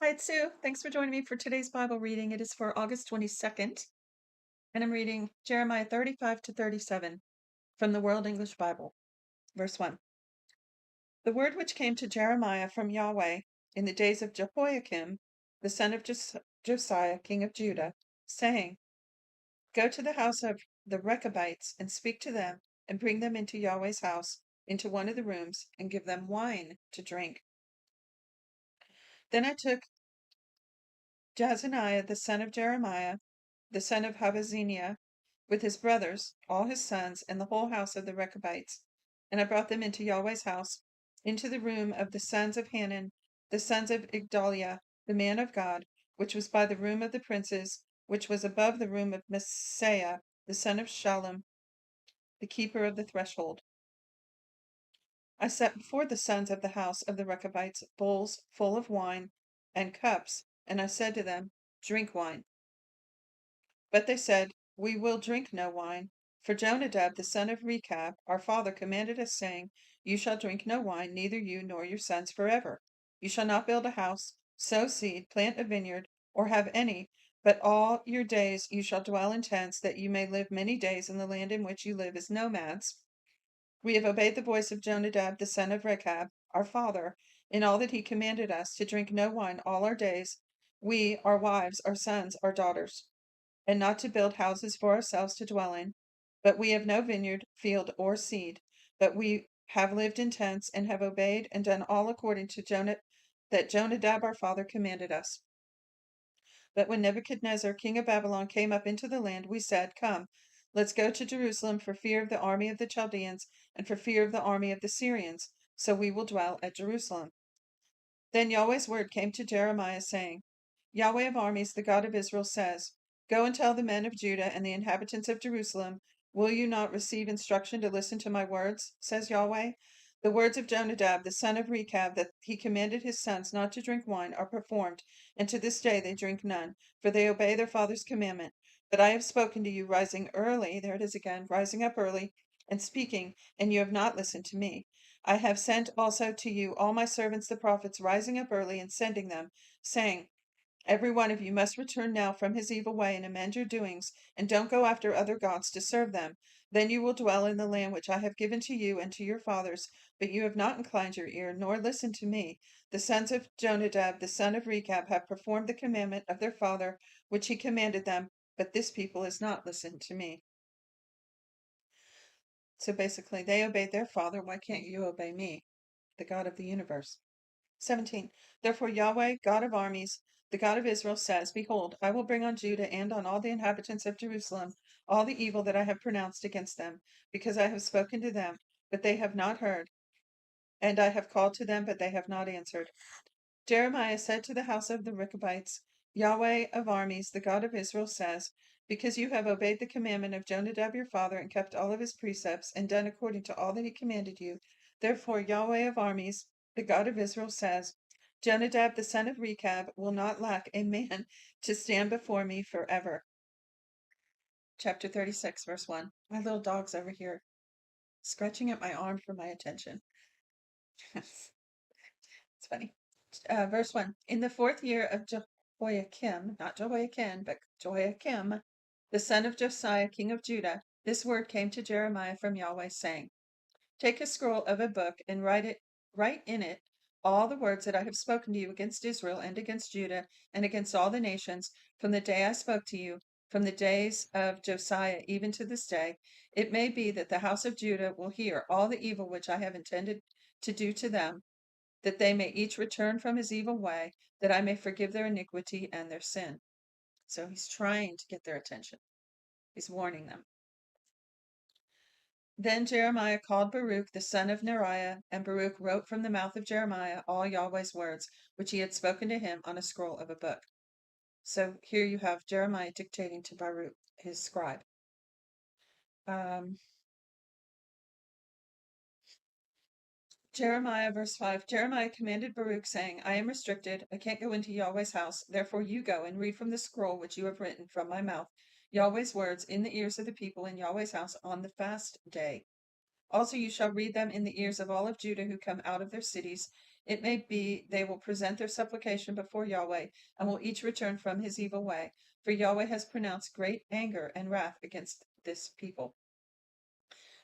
Hi, it's Sue. Thanks for joining me for today's Bible reading. It is for August 22nd, and I'm reading Jeremiah 35 to 37 from the World English Bible. Verse 1. The word which came to Jeremiah from Yahweh in the days of Jehoiakim, the son of Josiah, king of Judah, saying, Go to the house of the Rechabites and speak to them, and bring them into Yahweh's house, into one of the rooms, and give them wine to drink. Then I took Jazaniah the son of Jeremiah, the son of Habazziniah, with his brothers, all his sons, and the whole house of the Rechabites. And I brought them into Yahweh's house, into the room of the sons of Hanan, the sons of Igdaliah, the man of God, which was by the room of the princes, which was above the room of Messiah, the son of Shallum, the keeper of the threshold. I set before the sons of the house of the Rechabites bowls full of wine and cups, and I said to them, Drink wine. But they said, We will drink no wine. For Jonadab the son of Rechab, our father, commanded us, saying, You shall drink no wine, neither you nor your sons forever. You shall not build a house, sow seed, plant a vineyard, or have any, but all your days you shall dwell in tents, that you may live many days in the land in which you live as nomads. We have obeyed the voice of Jonadab the son of Rechab, our father, in all that he commanded us, to drink no wine all our days, we, our wives, our sons, our daughters, and not to build houses for ourselves to dwell in. But we have no vineyard, field, or seed. But we have lived in tents, and have obeyed and done all according to that Jonadab our father commanded us. But when Nebuchadnezzar, king of Babylon, came up into the land, we said, Come, let's go to Jerusalem for fear of the army of the Chaldeans, and for fear of the army of the Syrians. So we will dwell at Jerusalem. Then Yahweh's word came to Jeremiah, saying, Yahweh of armies, the God of Israel, says, Go and tell the men of Judah and the inhabitants of Jerusalem, Will you not receive instruction to listen to my words? Says Yahweh. The words of Jonadab, the son of Rechab, that he commanded his sons not to drink wine, are performed, and to this day they drink none, for they obey their father's commandment. But I have spoken to you rising early, there it is again, rising up early, and speaking, and you have not listened to me. I have sent also to you all my servants the prophets, rising up early and sending them, saying, Every one of you must return now from his evil way and amend your doings, and don't go after other gods to serve them. Then you will dwell in the land which I have given to you and to your fathers. But you have not inclined your ear, nor listened to me. The sons of Jonadab, the son of Rechab, have performed the commandment of their father, which he commanded them, but this people has not listened to me. So basically, they obeyed their father. Why can't you obey me, the God of the universe? 17. Therefore Yahweh, God of armies, the God of Israel, says, Behold, I will bring on Judah and on all the inhabitants of Jerusalem all the evil that I have pronounced against them, because I have spoken to them, but they have not heard, and I have called to them, but they have not answered. Jeremiah said to the house of the Rechabites, Yahweh of armies, the God of Israel, says, Because you have obeyed the commandment of Jonadab your father, and kept all of his precepts, and done according to all that he commanded you, therefore Yahweh of armies, the God of Israel, says, Jonadab the son of Rechab will not lack a man to stand before me forever. Chapter 36, verse 1. My little dog's over here, scratching at my arm for my attention. It's funny. Verse 1. In the 4th year of Jehoiakim, not Jehoiakim, but Jehoiakim, the son of Josiah, king of Judah, this word came to Jeremiah from Yahweh, saying, Take a scroll of a book and write in it all the words that I have spoken to you against Israel and against Judah and against all the nations from the day I spoke to you, from the days of Josiah even to this day. It may be that the house of Judah will hear all the evil which I have intended to do to them, that they may each return from his evil way, that I may forgive their iniquity and their sin. So he's trying to get their attention. He's warning them. Then Jeremiah called Baruch the son of Neriah, and Baruch wrote from the mouth of Jeremiah all Yahweh's words, which he had spoken to him on a scroll of a book. So here you have Jeremiah dictating to Baruch, his scribe. Jeremiah, verse 5. Jeremiah commanded Baruch, saying, I am restricted. I can't go into Yahweh's house. Therefore you go and read from the scroll which you have written from my mouth, Yahweh's words in the ears of the people in Yahweh's house on the fast day. Also you shall read them in the ears of all of Judah who come out of their cities It may be they will present their supplication before Yahweh and will each return from his evil way, for Yahweh has pronounced great anger and wrath against this people.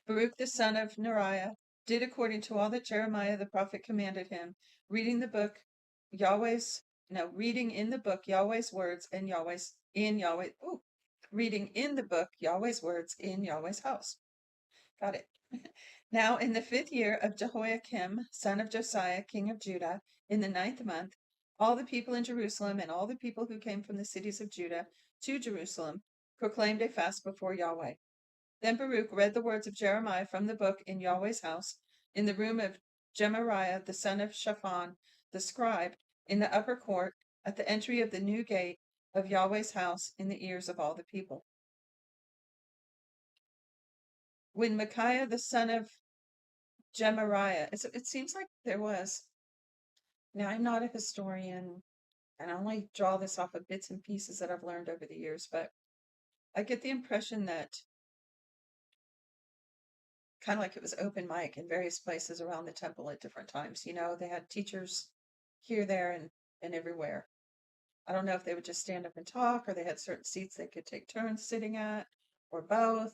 Baruch the son of Neriah did according to all that Jeremiah the prophet commanded him, reading the book Yahweh's reading in the book Yahweh's words and reading in the book Yahweh's words in Yahweh's house. Got it. Now in the 5th year of Jehoiakim, son of Josiah, king of Judah, in the 9th month, all the people in Jerusalem and all the people who came from the cities of Judah to Jerusalem proclaimed a fast before Yahweh. Then Baruch read the words of Jeremiah from the book in Yahweh's house, in the room of Gemariah the son of Shaphan, the scribe, in the upper court, at the entry of the new gate of Yahweh's house, in the ears of all the people. When Micaiah the son of Gemariah, it seems like there was, now I'm not a historian, and I only draw this off of bits and pieces that I've learned over the years, but I get the impression that kind of like it was open mic in various places around the temple at different times. They had teachers here, there, and everywhere. I don't know if they would just stand up and talk, or they had certain seats they could take turns sitting at, or both,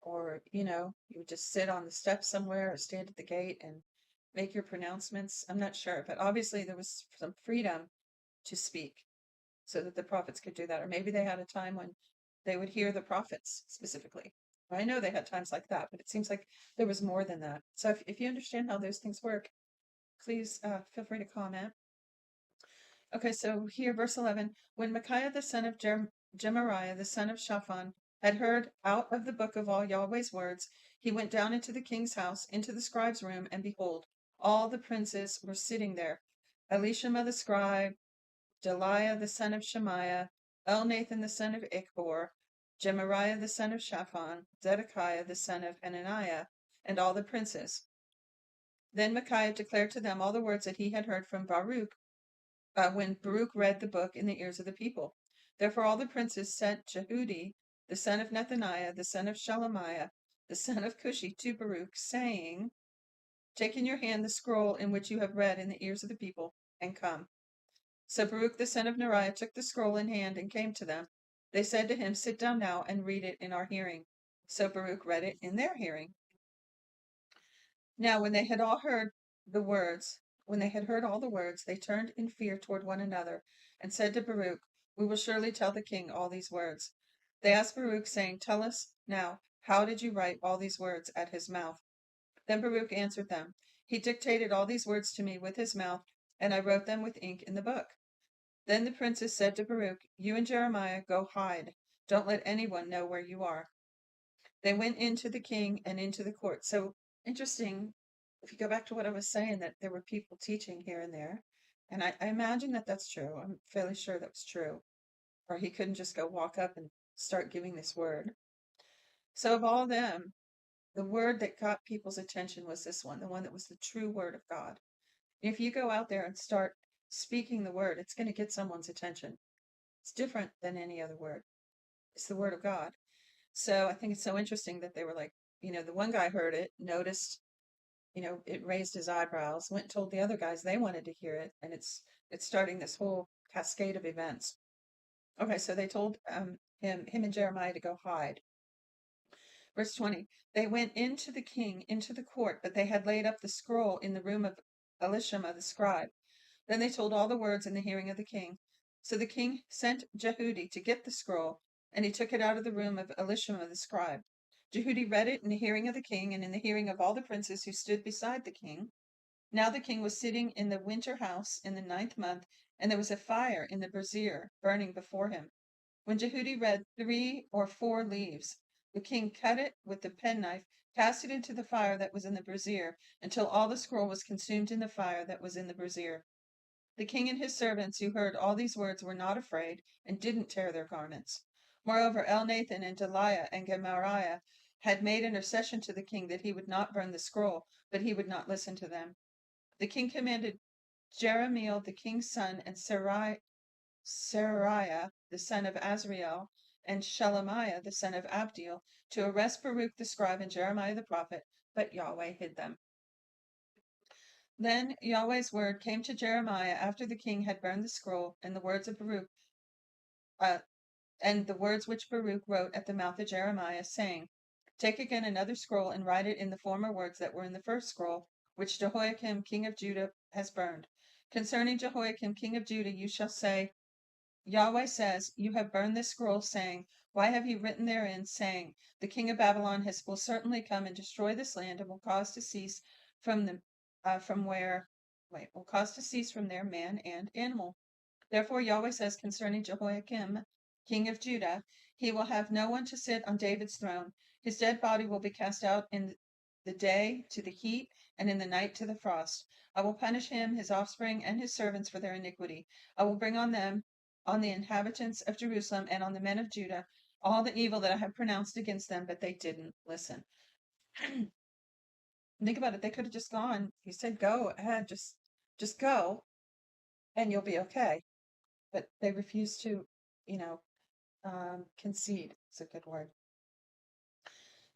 or, you would just sit on the steps somewhere or stand at the gate and make your pronouncements. I'm not sure, but obviously there was some freedom to speak so that the prophets could do that. Or maybe they had a time when they would hear the prophets specifically. I know they had times like that, but it seems like there was more than that. So if you understand how those things work, please feel free to comment. Okay, so here, verse 11. When Micaiah the son of Gemariah, the son of Shaphan, had heard out of the book of all Yahweh's words, he went down into the king's house, into the scribe's room, and behold, all the princes were sitting there. Elishama the scribe, Delaiah the son of Shemaiah, Elnathan the son of Ichbor, Gemariah the son of Shaphan, Zedekiah the son of Hananiah, and all the princes. Then Micaiah declared to them all the words that he had heard from Baruch, when Baruch read the book in the ears of the people. Therefore all the princes sent Jehudi, the son of Nethaniah, the son of Shelemiah, the son of Cushi, to Baruch, saying, Take in your hand the scroll in which you have read in the ears of the people, and come. So Baruch the son of Neriah took the scroll in hand and came to them. They said to him, Sit down now and read it in our hearing. So Baruch read it in their hearing. Now when they had all heard the words, when they had heard all the words, they turned in fear toward one another, and said to Baruch, We will surely tell the king all these words. They asked Baruch, saying, Tell us now, how did you write all these words at his mouth? Then Baruch answered them, He dictated all these words to me with his mouth, and I wrote them with ink in the book. Then the princes said to Baruch, You and Jeremiah go hide. Don't let anyone know where you are. They went into the king and into the court. So interesting, if you go back to what I was saying, that there were people teaching here and there. And I imagine that that's true. I'm fairly sure that was true. Or he couldn't just go walk up and start giving this word. So of all them, the word that got people's attention was this one, the one that was the true word of God. If you go out there and start speaking the word, it's going to get someone's attention. It's different than any other word. It's the word of God. So I think it's so interesting that they were like, the one guy heard it, noticed, it raised his eyebrows, went and told the other guys they wanted to hear it, and it's starting this whole cascade of events. Okay, so they told him and Jeremiah to go hide. Verse 20, they went into the king, into the court, but they had laid up the scroll in the room of Elishama the scribe. Then they told all the words in the hearing of the king. So the king sent Jehudi to get the scroll, and he took it out of the room of Elishama the scribe. Jehudi read it in the hearing of the king and in the hearing of all the princes who stood beside the king. Now the king was sitting in the winter house in the 9th month, and there was a fire in the brazier burning before him. When Jehudi read 3 or 4 leaves, the king cut it with the penknife, cast it into the fire that was in the brazier, until all the scroll was consumed in the fire that was in the brazier. The king and his servants who heard all these words were not afraid, and didn't tear their garments. Moreover, Elnathan and Delaiah and Gemariah had made intercession to the king that he would not burn the scroll, but he would not listen to them. The king commanded Jeremiel the king's son, and Seraiah the son of Azriel, and Shelemiah the son of Abdiel, to arrest Baruch the scribe and Jeremiah the prophet, but Yahweh hid them. Then Yahweh's word came to Jeremiah after the king had burned the scroll, and the words of Baruch, uh, and the words which Baruch wrote at the mouth of Jeremiah, saying, Take again another scroll and write it in the former words that were in the first scroll, which Jehoiakim king of Judah has burned. Concerning Jehoiakim king of Judah, you shall say, Yahweh says, You have burned this scroll, saying, Why have you written therein, saying, The king of Babylon will certainly come and destroy this land, and will cause to cease from the from where wait will cause to cease from there man and animal. Therefore Yahweh says concerning Jehoiakim, king of Judah, he will have no one to sit on David's throne. His dead body will be cast out in the day to the heat, and in the night to the frost. I will punish him, his offspring, and his servants for their iniquity. I will bring on them, on the inhabitants of Jerusalem, and on the men of Judah, all the evil that I have pronounced against them, but they didn't listen. Think about it. They could have just gone. He said, Go ahead, just go, and you'll be okay. But they refused to, you know, concede. It's a good word.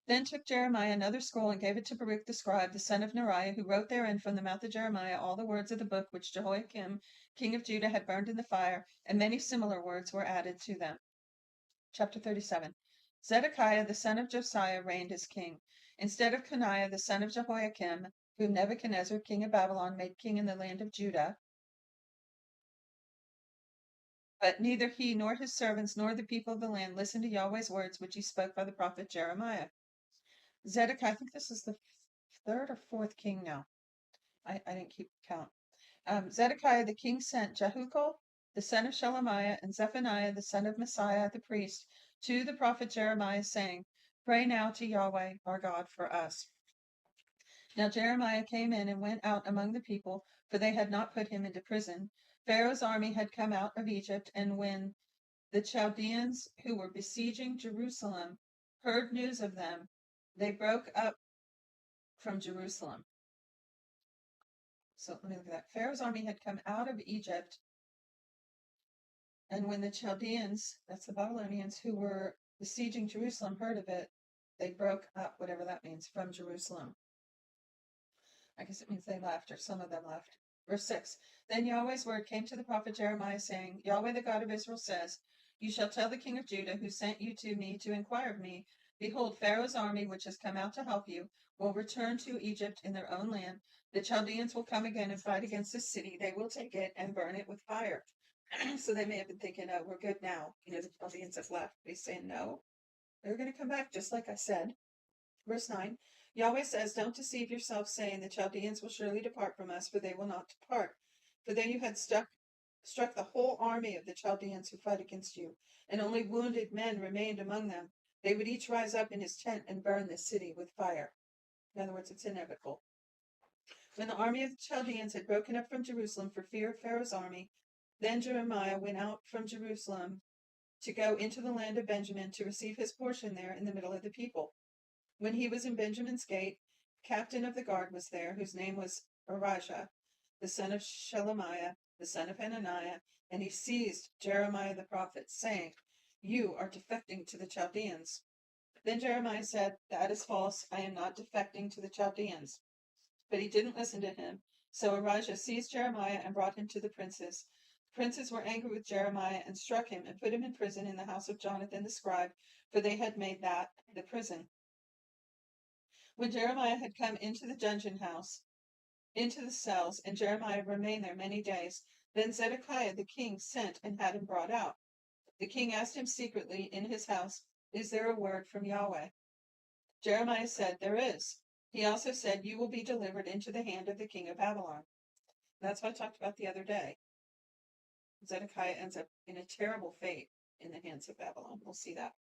Then took Jeremiah another scroll and gave it to Baruch the scribe, the son of Neriah, who wrote therein from the mouth of Jeremiah all the words of the book which Jehoiakim, king of Judah, had burned in the fire, and many similar words were added to them. Chapter 37. Zedekiah the son of Josiah reigned as king, instead of Coniah the son of Jehoiakim, whom Nebuchadnezzar king of Babylon made king in the land of Judah. But neither he nor his servants nor the people of the land listened to Yahweh's words which he spoke by the prophet Jeremiah. Zedekiah, I think this is the third or fourth king now. I didn't keep count. Zedekiah the king sent Jehucal, the son of Shelemiah, and Zephaniah, the son of Messiah, the priest, to the prophet Jeremiah, saying, Pray now to Yahweh our God for us. Now Jeremiah came in and went out among the people, for they had not put him into prison. Pharaoh's army had come out of Egypt, and when the Chaldeans who were besieging Jerusalem heard news of them, they broke up from Jerusalem. So let me look at that. Pharaoh's army had come out of Egypt, and when the Chaldeans, that's the Babylonians, who were besieging Jerusalem, heard of it, they broke up, whatever that means, from Jerusalem. I guess it means they left, or some of them left. Verse 6. Then Yahweh's word came to the prophet Jeremiah, saying, Yahweh the God of Israel says, You shall tell the king of Judah, who sent you to me to inquire of me, Behold, Pharaoh's army, which has come out to help you, will return to Egypt in their own land. The Chaldeans will come again and fight against this city. They will take it and burn it with fire. So they may have been thinking, oh, we're good now. The Chaldeans have left. He's saying, no, they're going to come back, just like I said. Verse 9. Yahweh says, Don't deceive yourself, saying, The Chaldeans will surely depart from us, for they will not depart. For then you had struck the whole army of the Chaldeans who fight against you, and only wounded men remained among them. They would each rise up in his tent and burn this city with fire. In other words, it's inevitable. When the army of the Chaldeans had broken up from Jerusalem for fear of Pharaoh's army, then Jeremiah went out from Jerusalem to go into the land of Benjamin to receive his portion there in the middle of the people. When he was in Benjamin's gate, captain of the guard was there, whose name was Arijah, the son of Shelemiah, the son of Hananiah, and he seized Jeremiah the prophet, saying, You are defecting to the Chaldeans. Then Jeremiah said, That is false. I am not defecting to the Chaldeans. But he didn't listen to him. So Arijah seized Jeremiah and brought him to the princes. The princes were angry with Jeremiah and struck him and put him in prison in the house of Jonathan the scribe, for they had made that the prison. When Jeremiah had come into the dungeon house, into the cells, and Jeremiah remained there many days, then Zedekiah the king sent and had him brought out. The king asked him secretly in his house, Is there a word from Yahweh? Jeremiah said, There is. He also said, You will be delivered into the hand of the king of Babylon. That's what I talked about the other day. Zedekiah ends up in a terrible fate in the hands of Babylon. We'll see that.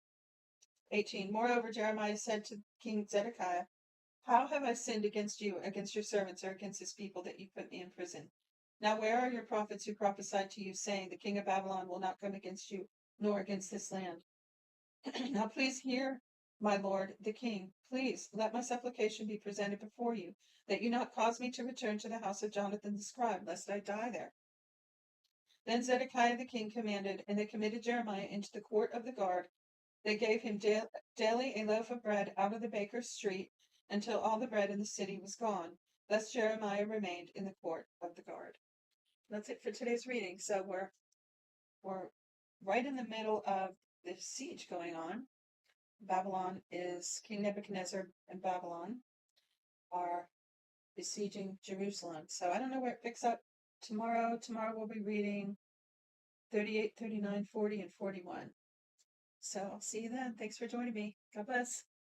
18. Moreover, Jeremiah said to King Zedekiah, How have I sinned against you, against your servants, or against this people, that you put me in prison? Now where are your prophets who prophesied to you, saying, The king of Babylon will not come against you, nor against this land? Now please hear, my lord the king. Please let my supplication be presented before you, that you not cause me to return to the house of Jonathan the scribe, lest I die there. Then Zedekiah the king commanded, and they committed Jeremiah into the court of the guard. They gave him daily a loaf of bread out of the baker's street, until all the bread in the city was gone. Thus Jeremiah remained in the court of the guard. That's it for today's reading. So we're right in the middle of the siege going on. Babylon is King Nebuchadnezzar and Babylon are besieging Jerusalem. So I don't know where it picks up tomorrow. Tomorrow we'll be reading 38, 39, 40, and 41. So I'll see you then. Thanks for joining me. God bless.